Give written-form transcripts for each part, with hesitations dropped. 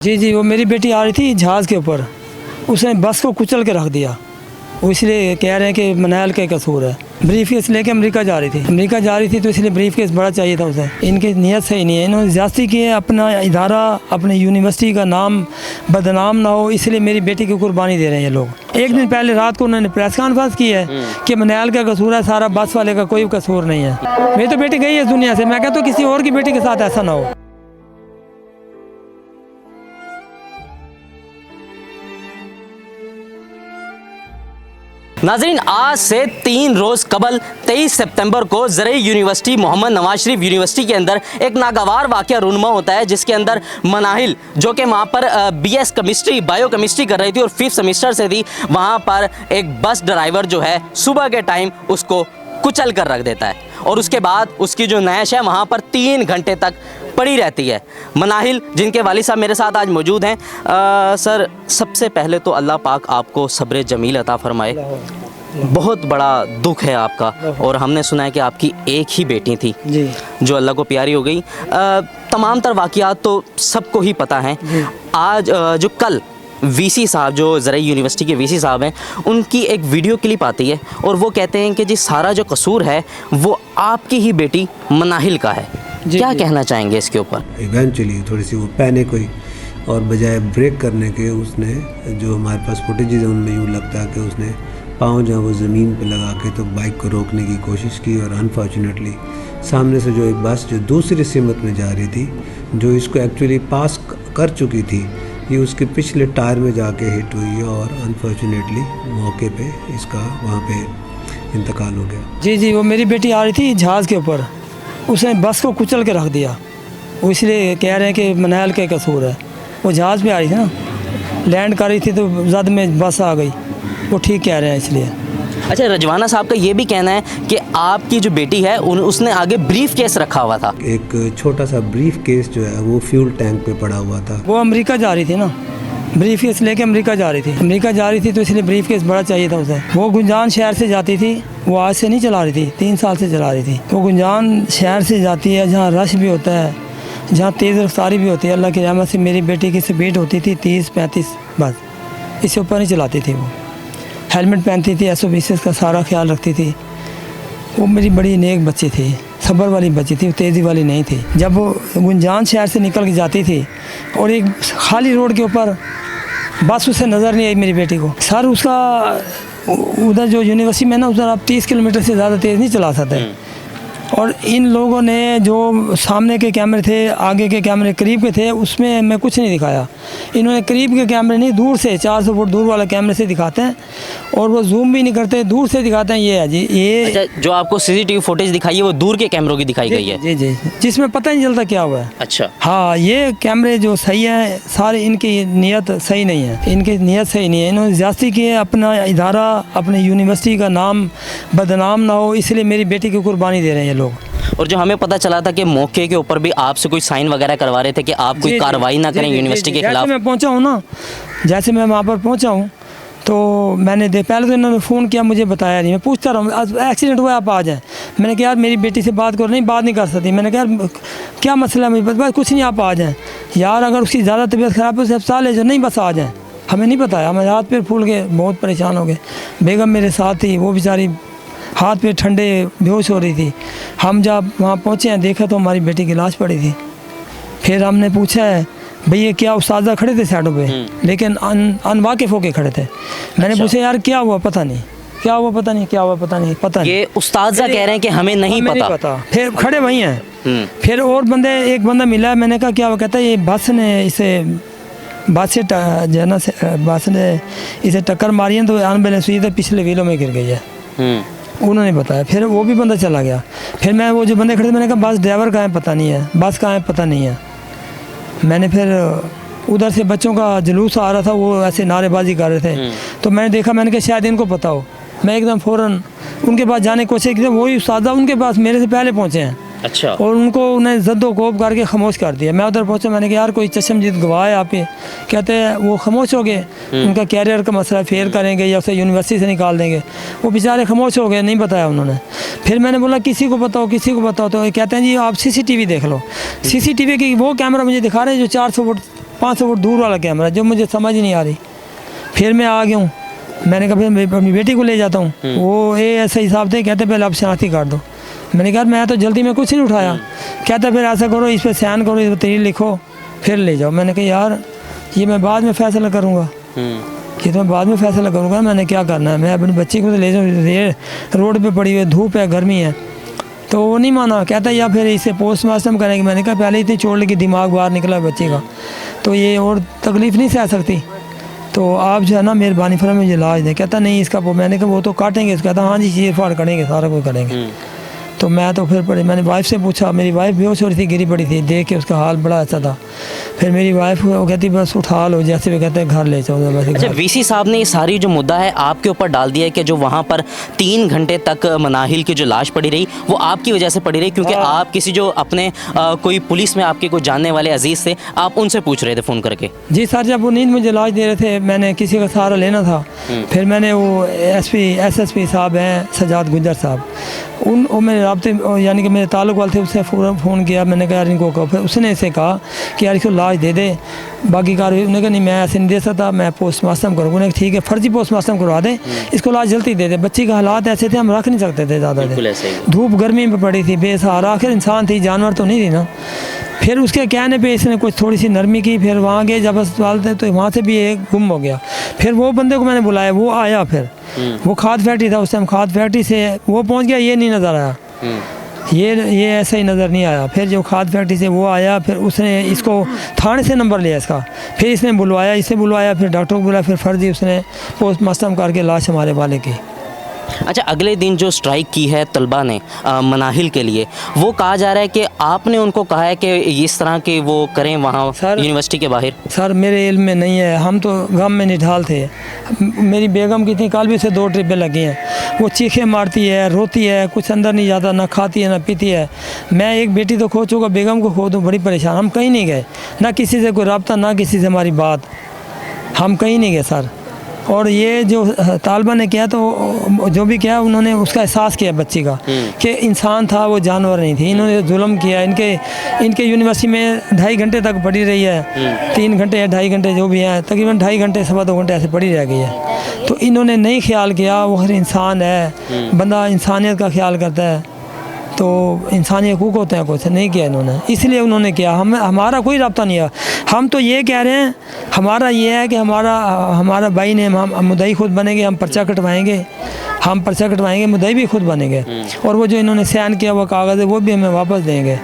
जी जी, वो मेरी बेटी आ रही थी जहाज़ के ऊपर, उसने बस को कुचल के रख दिया। वो इसलिए कह रहे हैं कि मनायल का कसूर है। ब्रीफ केस लेके अमेरिका जा रही थी तो इसलिए ब्रीफ केस बड़ा चाहिए था उसे। इनकी नीयत सही नहीं है, इन्होंने ज़्यादती की है, अपना इदारा अपने यूनिवर्सिटी का नाम बदनाम ना हो, इसलिए मेरी बेटी की कुर्बानी दे रहे हैं ये लोग। एक दिन पहले रात को उन्होंने प्रेस कॉन्फ्रेंस की है कि मनायल का कसूर है, सारा बस वाले का कोई कसूर नहीं है। मेरी तो बेटी गई है दुनिया से, मैं कहता हूँ किसी और की बेटी के साथ ऐसा ना हो। नाज़रीन, आज से 3 रोज़ कबल 23 सितंबर को ज़रई यूनिवर्सिटी मोहम्मद नवाज शरीफ यूनिवर्सिटी के अंदर एक नागवार वाक़या रूनुमा होता है, जिसके अंदर मनाहिल जो कि वहाँ पर BS केमिस्ट्री बायोकेमिस्ट्री कर रही थी और 5th सेमेस्टर से थी, वहाँ पर एक बस ड्राइवर जो है सुबह के टाइम उसको कुचल कर रख देता है और उसके बाद उसकी जो नैश है वहाँ पर 3 घंटे तक पड़ी रहती है। मनाहिल जिनके वालिद साहब मेरे साथ आज मौजूद हैं। सर, सबसे पहले तो अल्लाह पाक आपको सब्र जमील अता फरमाए। बहुत बड़ा दुख है आपका, और हमने सुना है कि आपकी एक ही बेटी थी जी, जो अल्लाह को प्यारी हो गई। तमाम तर वाक़यात तो सबको ही पता हैं। आज जो कल VC साहब, जो ज़रई यूनिवर्सिटी के VC साहब हैं, उनकी एक वीडियो क्लिप आती है और वो कहते हैं कि जी सारा जो कसूर है वो आपकी ही बेटी मनाहिल का है। क्या कहना चाहेंगे इसके ऊपर? इवेंचुअली थोड़ी सी वो पैनिक हुई और बजाय ब्रेक करने के उसने, जो हमारे पास फुटेजेज हैं उनमें यूँ लगता है कि उसने पाँव जहाँ वो ज़मीन पे लगा के तो बाइक को रोकने की कोशिश की, और अनफॉर्चुनेटली सामने से जो एक बस जो दूसरी सिमत में जा रही थी, जो इसको एक्चुअली पास कर चुकी थी, ये उसके पिछले टायर में जाके हिट हुई और अनफॉर्चुनेटली मौके पे इसका वहाँ पे इंतकाल हो गया। जी जी, वो मेरी बेटी आ रही थी जहाज़ के ऊपर, उसने बस को कुचल के रख दिया। वो इसलिए कह रहे हैं कि मनायल का कसूर है। वो जहाज़ पे आ रही थी ना, लैंड कर रही थी तो जद में बस आ गई, वो ठीक कह रहे हैं इसलिए। अच्छा, रजवाना साहब का ये भी कहना है कि आपकी जो बेटी है उसने आगे ब्रीफ केस रखा हुआ था। एक छोटा सा ब्रीफ केस जो है वो फ्यूल टैंक पे पड़ा हुआ था। वो अमेरिका जा रही थी ना, ब्रीफ केस लेके अमेरिका जा रही थी तो इसलिए ब्रीफ केस बड़ा चाहिए था उसे। वो गुंजान शहर से जाती थी, वो आज से नहीं चला रही थी, 3 साल से चला रही थी। वो गुंजान शहर से जाती है जहाँ रश भी होता है, जहाँ तेज़ रफ्तारी भी होती है। अल्लाह की रहमत से मेरी बेटी की स्पीड होती थी 30-35, बस इससे ऊपर नहीं चलाती थी। वो हेलमेट पहनती थी, SOPs का सारा ख्याल रखती थी। वो मेरी बड़ी नेक बच्ची थी, सब्र वाली बच्ची थी, तेज़ी वाली नहीं थी। जब वो गुंजान शहर से निकल के जाती थी और एक खाली रोड के ऊपर बस उसे नज़र नहीं आई मेरी बेटी को। सर उसका उधर जो यूनिवर्सिटी में ना, उधर आप 30 किलोमीटर से ज़्यादा तेज़ नहीं चला सकते। और इन लोगों ने जो सामने के कैमरे थे, आगे के कैमरे करीब के थे, उसमें मैं कुछ नहीं दिखाया। इन्होंने करीब के कैमरे नहीं, दूर से 400 फुट दूर वाला कैमरे से दिखाते हैं, और वो जूम भी नहीं करते, दूर से दिखाते हैं। ये है जी, ये अच्छा, जो आपको CCTV फुटेज दिखाई है वो दूर के कैमरों की दिखाई गई है? जी जी, जिसमें पता नहीं चलता क्या हुआ है। अच्छा, हाँ, ये कैमरे जो सही हैं सारे, इनकी नीयत सही नहीं है, इन्होंने ज़्यादती की है, अपना इदारा अपने यूनिवर्सिटी का नाम बदनाम ना हो, इसलिए मेरी बेटी की कुर्बानी दे रहे हैं ये लोग। और जो हमें पता चला था कि मौके के ऊपर भी आपसे कोई साइन वगैरह करवा रहे थे कि आप कोई कार्रवाई ना करें यूनिवर्सिटी के खिलाफ। मैं पहुंचा हूँ ना, जैसे मैं वहाँ पर पहुंचा हूँ तो मैंने पहले तो इन्होंने फ़ोन किया, मुझे बताया नहीं। मैं पूछता रहा, एक्सीडेंट हुआ आप आ जाएँ। मैंने कहा यार मेरी बेटी से बात करो, नहीं बात नहीं कर सकती। मैंने कहा यार क्या मसला है, मुझे बस कुछ नहीं, आप आ जाएँ यार, अगर उसकी ज़्यादा तबीयत ख़राब है उसे अस्पताल ले जाओ, नहीं बस आ जाएँ। हमें नहीं बताया, हमें हाथ पैर फूल के बहुत परेशान हो गए। बेगम मेरे साथ थी, वो बेचारी हाथ पे ठंडे बेहोश हो रही थी। हम जब वहाँ पहुँचे हैं, देखा तो हमारी बेटी की लाश पड़ी थी। फिर हमने पूछा है भैया क्या उस्तादा खड़े थे साइडों पे, लेकिन अनवाकिफ होके खड़े थे। मैंने पूछा यार क्या हुआ, पता नहीं क्या हुआ, पता नहीं। ये उस्तादा कह रहे हैं कि हमें नहीं पता। फिर खड़े वहीं हैं। फिर और एक बंदा मिला, मैंने कहा क्या हुआ, कहता है ये बस ने इसे टक्कर मारी है तो अनबैलेंस हुई तो पिछले व्हीलों में गिर गई है। उन्होंने बताया। फिर वो भी बंदा चला गया। फिर मैं वो जो बंदे खड़े थे, मैंने कहा बस ड्राइवर कहाँ है पता नहीं है, बस कहाँ है पता नहीं है। मैंने फिर उधर से बच्चों का जुलूस आ रहा था, वो ऐसे नारेबाजी कर रहे थे, तो मैंने देखा, मैंने कहा शायद इनको पता हो। मैं एकदम फ़ौरन उनके पास जाने की कोशिश की, वही उस्तादा उनके पास मेरे से पहले पहुँचे हैं। अच्छा। और उन्हें जद्दोकोब करके खामोश कर दिया। मैं उधर पहुंचा, मैंने कहा यार कोई चश्मदीद गवाह है आप पे? कहते हैं वो खामोश हो गए, उनका कैरियर का मसला, फेल करेंगे या उसे यूनिवर्सिटी से निकाल देंगे। वो बेचारे खामोश हो गए, नहीं बताया उन्होंने। फिर मैंने बोला किसी को बताओ, तो कहते हैं जी आप CCTV देख लो। CCTV की वो कैमरा मुझे दिखा रहे हैं जो 400 फुट 500 फुट दूर वाला कैमरा, जो मुझे समझ नहीं आ रही। फिर मैं आ गया हूँ, मैंने कहा फिर मैं अपनी बेटी को ले जाता हूँ। वो ऐसे हिसाब थे, कहते पहले आप शनाख्ती काट दो। मैंने कहा मैं तो जल्दी में कुछ नहीं उठाया। कहता फिर ऐसा करो, इस पर साइन करो, इस पर तहरीर लिखो, फिर ले जाओ। मैंने कहा यार ये मैं बाद में फ़ैसला करूँगा, ये तो मैं बाद में फ़ैसला करूँगा, मैंने क्या करना है, मैं अपनी बच्ची को तो ले जाऊँ, रोड पे पड़ी हुई है, धूप है, गर्मी है। तो वो नहीं माना, कहता या फिर इसे पोस्टमार्टम करेंगे। मैंने कहा पहले इतनी चोट लगी, दिमाग बाहर निकला बच्चे का, तो ये और तकलीफ़ नहीं सह सकती, तो आप जो है ना मेहरबानी फरमा मुझे इलाज दें। कहता नहीं इसका मैंने कहा वो तो काटेंगे। इसका कहता हाँ जी चीर फाड़ करेंगे, सारा कुछ करेंगे। तो मैं तो फिर पड़े, मैंने वाइफ से पूछा, मेरी वाइफ बेहोश हो रही थी, गिरी पड़ी थी, देख के उसका हाल बड़ा अच्छा था। फिर मेरी वाइफ वो कहती बस उठा लो, जैसे भी कहते हैं घर ले जाओ। अच्छा, वीसी साहब ने ये सारी जो मुद्दा है आपके ऊपर डाल दिया है कि जो वहाँ पर 3 घंटे तक मनाहिल की जो लाश पड़ी रही वो आपकी वजह से पड़ी रही, क्योंकि आप किसी जो अपने कोई पुलिस में आपके कोई जानने वाले अजीज़ थे, आप उनसे पूछ रहे थे फ़ोन करके। जी सर, जब वो नींद मुझे लाश दे रहे थे, मैंने किसी का सहारा लेना था। फिर मैंने वो SSP साहब हैं सजाद गुजर साहब, वो मेरे राब्ते यानी कि मेरे ताल्लुक़ वाले थे, उससे फ़ोन किया। मैंने कहा यार इनको कहो। फिर उसने इसे कहा कि यार इसको लाश दे दे, बाकी कार्रवाई। उन्होंने कहा नहीं मैं ऐसे नहीं दे सकता, मैं पोस्टमार्टम करूँगा। उन्होंने ठीक है फर्जी पोस्टमार्टम करवा दे, इसको लाश जल्दी दे दे। बच्ची का हालात ऐसे थे, हम रख नहीं सकते थे ज़्यादा देर, धूप गर्मी में पड़ी थी, बेसहारा, आखिर इंसान थी, जानवर तो नहीं थी ना। फिर उसके कहने पे इसने कुछ थोड़ी सी नरमी की। फिर वहाँ गए जब अस्पताल थे, तो वहाँ से भी एक गुम हो गया। फिर वो बंदे को मैंने बुलाया, वो आया। फिर वो खाद फैक्ट्री था उस टाइम, खाद फैक्ट्री से वो पहुँच गया, ये नहीं नज़र आया, ये ऐसा ही नज़र नहीं आया। फिर जो खाद फैक्ट्री से वो आया, फिर उसने इसको थाने से नंबर लिया इसका, फिर इसने बुलवाया, इसे बुलवाया, फिर डॉक्टर को बुलाया, फिर फर्जी उसने पोस्टमार्टम करके लाश हमारे वाले की। अच्छा, अगले दिन जो स्ट्राइक की है तलबा ने मनाहिल के लिए, वो कहा जा रहा है कि आपने उनको कहा है कि इस तरह के वो करें वहाँ यूनिवर्सिटी के बाहर। सर मेरे इल्म में नहीं है, हम तो गम में निढाल थे। मेरी बेगम की थी, कल भी उसे 2 ट्रिपें लगी हैं, वो चीखें मारती है, रोती है, कुछ अंदर नहीं जाता, ना खाती है ना पीती है। मैं एक बेटी तो खो चुका, बेगम को खो दूँ, बड़ी परेशान। हम कहीं नहीं गए, ना किसी से कोई रब्ता, ना किसी से हमारी बात, हम कहीं नहीं गए सर। और ये जो तालिबान ने किया, तो जो भी किया उन्होंने उसका एहसास किया बच्ची का कि इंसान था, वो जानवर नहीं थी। इन्होंने जुल्म किया, इनके यूनिवर्सिटी में 2.5 घंटे तक पड़ी रही है, 3 घंटे या 2.5 घंटे जो भी है, तकरीबन 2.5 घंटे 2.25 घंटे ऐसे पड़ी रह गई है। तो इन्होंने नहीं ख्याल किया, वो हर इंसान है, बंदा इंसानियत का ख्याल करता है, तो इंसानी हकूक़ होते हैं, कुछ नहीं किया इन्होंने, इसलिए उन्होंने किया। हमारा कोई रब्ता नहीं है। हम तो ये कह रहे हैं, हमारा ये है कि हमारा भाई ने, हम मुद्दई खुद बनेंगे, हम पर्चा कटवाएंगे, हम पर्चा कटवाएंगे, मुद्दई भी खुद बनेंगे, और वो जो इन्होंने साइन किया हुआ कागज़ है वो भी हमें वापस देंगे,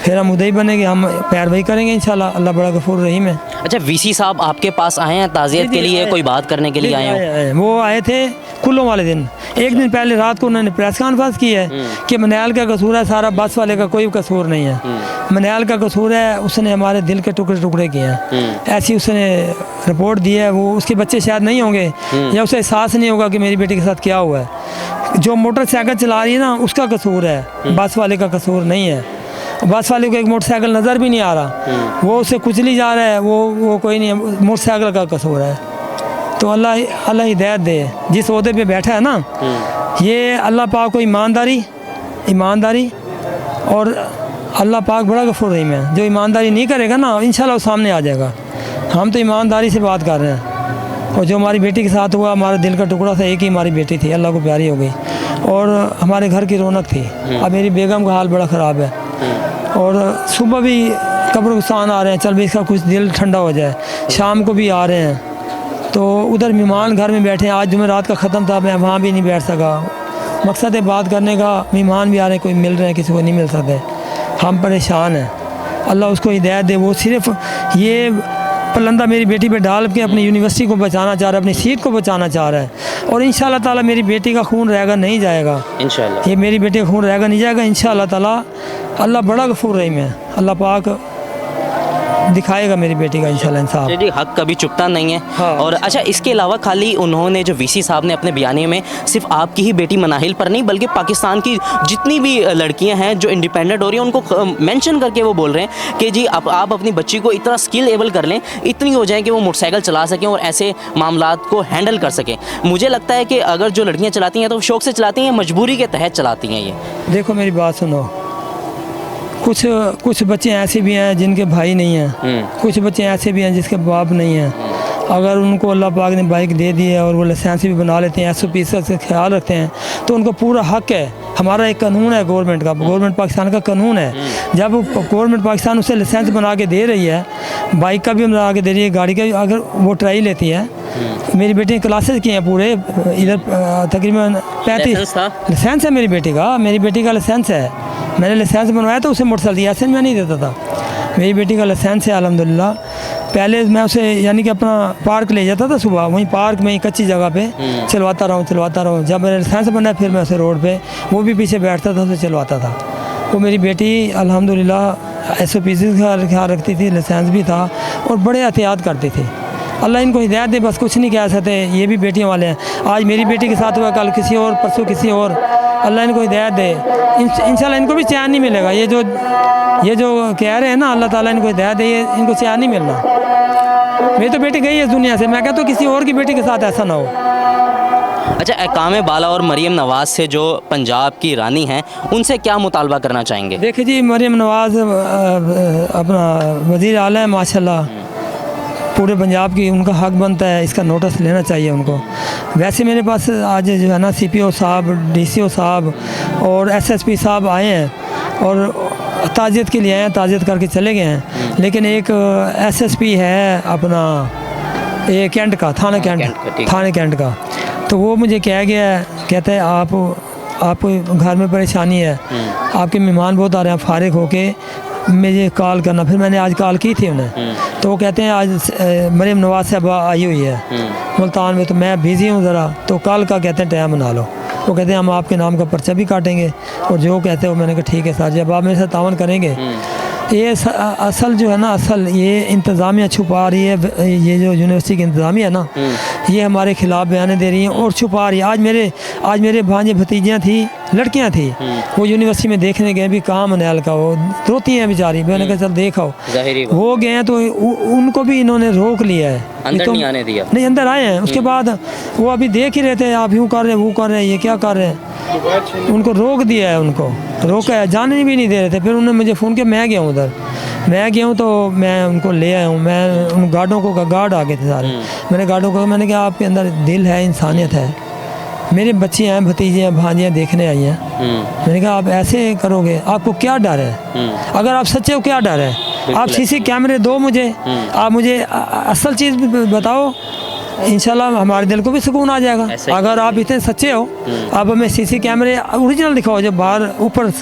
फिर हम मुद्दई बनेंगे, हम पैरवाई करेंगे इंशाल्लाह। अल्लाह बड़ा गफूर रहीम है। अच्छा, वीसी साहब आपके पास आए हैं ताज़ियत के लिए, कोई बात करने के लिए आए हैं? वो आए थे कुल्लों वाले दिन, एक दिन पहले रात को उन्होंने प्रेस कॉन्फ्रेंस की है कि मनियाल का कसूर है, सारा बस वाले का कोई कसूर नहीं है, मनियाल का कसूर है, उसने हमारे दिल के टुकड़े टुकड़े किए हैं, ऐसी उसने रिपोर्ट दी है। वो उसके बच्चे शायद नहीं होंगे, या उसे एहसास नहीं होगा कि मेरी बेटी के साथ क्या हुआ है। जो मोटरसाइकिल चला रही है ना, उसका कसूर है, बस वाले का कसूर नहीं है। बस वाले को एक मोटरसाइकिल नज़र भी नहीं आ रहा, वो उसे कुचली जा रहा है, वो कोई नहीं है, मोटरसाइकिल का कसूर है। तो अल्लाह हिदायत दे, जिस ओहदे पे बैठा है ना, ये अल्लाह पाक को ईमानदारी और अल्लाह पाक बड़ा गफूर रहीम है। जो ईमानदारी नहीं करेगा ना, इंशाल्लाह वो सामने आ जाएगा। हम तो ईमानदारी से बात कर रहे हैं। और जो हमारी बेटी के साथ हुआ, हमारा दिल का टुकड़ा था, एक ही हमारी बेटी थी, अल्लाह को प्यारी हो गई, और हमारे घर की रौनक थी। अब मेरी बेगम का हाल बड़ा ख़राब है, और सुबह भी कब्रिस्तान आ रहे हैं, चल भी इसका कुछ दिल ठंडा हो जाए, शाम को भी आ रहे हैं। तो उधर मेहमान घर में बैठे हैं, आज जुमेरात का ख़त्म था, मैं वहाँ भी नहीं बैठ सका। मकसद है बात करने का, मेहमान भी आ रहे हैं, कोई मिल रहे हैं, किसी को नहीं मिल सकते, हम परेशान हैं। अल्लाह उसको हिदायत दे। वो सिर्फ ये पलंदा मेरी बेटी पे डाल के अपनी यूनिवर्सिटी को बचाना चाह रहा है, अपनी सीट को बचाना चाह रहा है, और इंशाल्लाह ताला मेरी बेटी का खून रहेगा नहीं जाएगा, इंशाल्लाह ये मेरी बेटी का खून रहेगा नहीं जाएगा इंशाल्लाह ताला। अल्लाह बड़ा गफूर रहीम है, अल्लाह पाक दिखाएगा मेरी बेटी का इंशाल्लाह इंसाफ। जी, हक कभी चुकता नहीं है। हाँ। और अच्छा, इसके अलावा खाली उन्होंने जो वीसी साहब ने अपने बयानी में सिर्फ आपकी ही बेटी मनाहिल पर नहीं, बल्कि पाकिस्तान की जितनी भी लड़कियां हैं जो इंडिपेंडेंट हो रही हैं, उनको मेंशन करके वो बोल रहे हैं कि जी आप अपनी बच्ची को इतना स्किल एबल कर लें, इतनी हो जाए कि वो मोटरसाइकिल चला सकें और ऐसे मामलात को हैंडल कर सकें। मुझे लगता है कि अगर जो लड़कियाँ चलाती हैं तो शौक़ से चलाती हैं, मजबूरी के तहत चलाती हैं। ये देखो मेरी बात सुनो, कुछ कुछ बच्चे ऐसे भी हैं जिनके भाई नहीं हैं, कुछ बच्चे ऐसे भी हैं जिसके बाप नहीं हैं। अगर उनको अल्लाह पाक ने बाइक दे दी है और वो लाइसेंस भी बना लेते हैं, SOP से ख्याल रखते हैं, तो उनको पूरा हक है। हमारा एक कानून है गवर्नमेंट का, गवर्नमेंट पाकिस्तान का कानून है। जब गवर्नमेंट पाकिस्तान उसे लाइसेंस बना के दे रही है, बाइक का भी बना के दे रही है, गाड़ी का भी, अगर वो ट्राई लेती है। मेरी बेटी ने क्लासेस किए हैं पूरे, इधर तकरीबन 35 लाइसेंस है मेरी बेटी का, मेरी बेटी का लाइसेंस है। मैंने लाइसेंस बनवाया तो उसे मोटरसाइकिल ऐसे मैं नहीं देता था। मेरी बेटी का लाइसेंस है अल्हम्दुलिल्लाह। पहले मैं उसे यानी कि अपना पार्क ले जाता था सुबह, वहीं पार्क में ही कच्ची जगह पे चलवाता रहूँ। जब मेरा लाइसेंस बना फिर मैं उसे रोड पे, वो भी पीछे बैठता था, उसे चलवाता था। वो मेरी बेटी अल्हम्दुलिल्लाह SOP का ख्याल रखती थी, लाइसेंस भी था और बड़े एहतियात करती थी। अल्लाह इनको हिदायत दे, बस कुछ नहीं कह सकते। ये भी बेटियां वाले हैं, आज मेरी बेटी के साथ हुआ, कल किसी और, परसों किसी और। अल्लाह इनको हिदायत दे, इंशाल्लाह इनको भी चैन नहीं मिलेगा। ये जो कह रहे हैं ना, अल्लाह ताला इनको हिदायत दे, ये इनको चैन नहीं मिलना। मेरी तो बेटी गई है दुनिया से, मैं कहता हूँ किसी और की बेटी के साथ ऐसा ना हो। अच्छा, अहकाम बाला और मरीम नवाज़ से जो पंजाब की रानी हैं, उनसे क्या मुतालबा करना चाहेंगे? देखिए जी, मरीम नवाज़ अपना वज़ीर आला है माशाल्लाह, पूरे पंजाब की, उनका हक बनता है, इसका नोटिस लेना चाहिए उनको। वैसे मेरे पास आज जो है ना CPO साहब, DCO साहब और SSP साहब आए हैं और ताज़ियत के लिए आए हैं, ताज़ियत करके चले गए हैं। लेकिन एक SSP है अपना ये कैंट का, थाना कैंट का, तो वो मुझे कह गया है, कहता है आप घर में परेशानी है, आपके मेहमान बहुत आ रहे हैं, फारिग होके मुझे कॉल करना। फिर मैंने आज कॉल की थी उन्हें, तो वो कहते हैं आज मरीम नवाज़ साहब आई हुई है मुल्तान में, तो मैं बिज़ी हूँ ज़रा, तो कल का कहते हैं टाइम बना लो। वो कहते हैं हम आपके नाम का पर्चा भी काटेंगे और जो कहते हैं वो, मैंने कहा ठीक है सर, जब आप मेरे साथ तावन करेंगे। ये असल जो है ना, असल ये इंतज़ामिया छुपा रही है, ये जो यूनिवर्सिटी की इंतज़ामिया है ना, ये हमारे ख़िलाफ़ बयान दे रही हैं और छुपा रही है। आज मेरे भांजे भतीजियाँ थी, लड़कियाँ थी, वो यूनिवर्सिटी में देखने गए भी कहाँ मनैल का, वो रोती हैं बेचारी। मैंने कहा चल देखो, वो गए हैं तो उनको भी इन्होंने रोक लिया है, अंदर नहीं आने दिया। नहीं, अंदर आए हैं। उसके बाद वो अभी देख ही रहे थे, आप यूँ कर रहे हैं, वो कर रहे हैं, ये क्या कर रहे हैं, उनको रोक दिया है, उनको रोका है, जाने भी नहीं दे रहे थे। फिर उन्होंने मुझे फ़ोन किया, मैं गया हूँ उधर, मैं गया हूँ तो मैं उनको ले आया हूँ। मैं उन गार्डों को, गार्ड आ गए थे सारे, मैंने गार्डों को, मैंने कहा आपके अंदर दिल है, इंसानियत है, मेरे बच्चे हैं, भतीजे हैं, भांजियाँ देखने आई हैं। मैंने कहा आप ऐसे करोगे, आपको क्या डर है? अगर आप सच्चे हो, क्या डर है? आप CC कैमरे दो मुझे, आप मुझे असल चीज़ बताओ, इंशाल्लाह हमारे दिल को भी सुकून आ जाएगा। अगर आप इतने सच्चे हो, आप हमें CC कैमरे ओरिजिनल दिखाओ, जो बाहर ऊपर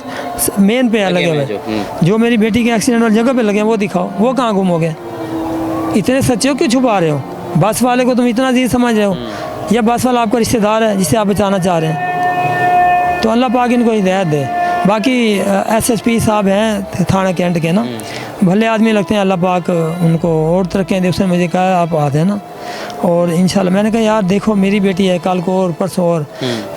मेन पे लगे हुए, जो मेरी बेटी के एक्सीडेंट वाली जगह पे लगे हैं, वो दिखाओ। वो कहाँ गुम हो गए? इतने सच्चे हो, क्यों छुपा रहे हो? बस वाले को तुम इतना अजीज समझ रहे हो, या बस वाला आपका रिश्तेदार है जिसे आप बचाना चाह रहे हैं? तो अल्लाह पाक इनको हिदायत दे। बाकी SSP साहब हैं थाना कैंट के ना, भले आदमी लगते हैं, अल्लाह पाक उनको और तरक्की दे। उसने मुझे कहा आप आते हैं ना, और इंशाल्लाह। मैंने कहा यार देखो, मेरी बेटी है, कल को और परसों और,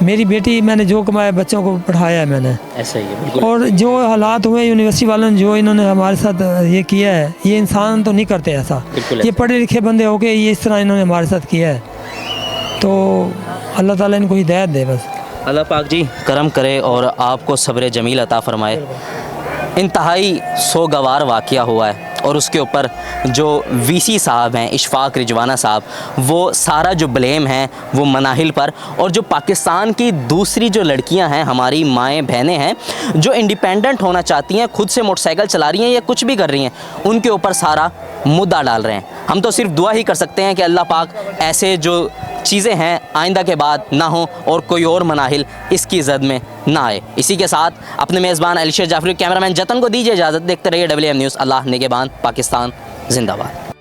मेरी बेटी, मैंने जो कमाया बच्चों को पढ़ाया है मैंने, ऐसा ही है बिल्कुल। और जो हालात हुए यूनिवर्सिटी वालों ने, जो इन्होंने हमारे साथ ये किया है, ये इंसान तो नहीं करते ऐसा। ये पढ़े लिखे बंदे हो के ये इस तरह इन्होंने हमारे साथ किया है, तो अल्लाह ताला इनको हिदायत दे बस। अल्लाह पाक जी करम करे और आपको सब्र जमील अता फरमाए। इंतहाई सोगवार वाक़या हुआ है और उसके ऊपर जो VC साहब हैं, इशफाक रिजवाना साहब, वो सारा जो ब्लेम है वो मनाहिल पर, और जो पाकिस्तान की दूसरी जो लड़कियां हैं, हमारी माएँ बहनें हैं, जो इंडिपेंडेंट होना चाहती हैं, खुद से मोटरसाइकिल चला रही हैं या कुछ भी कर रही हैं, उनके ऊपर सारा मुद्दा डाल रहे हैं। हम तो सिर्फ दुआ ही कर सकते हैं कि अल्लाह पाक ऐसे जो चीज़ें हैं आइंदा के बाद ना हो और कोई और मनाहिल इसकी ज़द में ना आए। इसी के साथ अपने मेज़बान अलीशर जाफरी, कैमरामैन जतन को दीजिए इजाज़त। देखते रहिए WM न्यूज़। अल्लाह निगहबान, पाकिस्तान जिंदाबाद।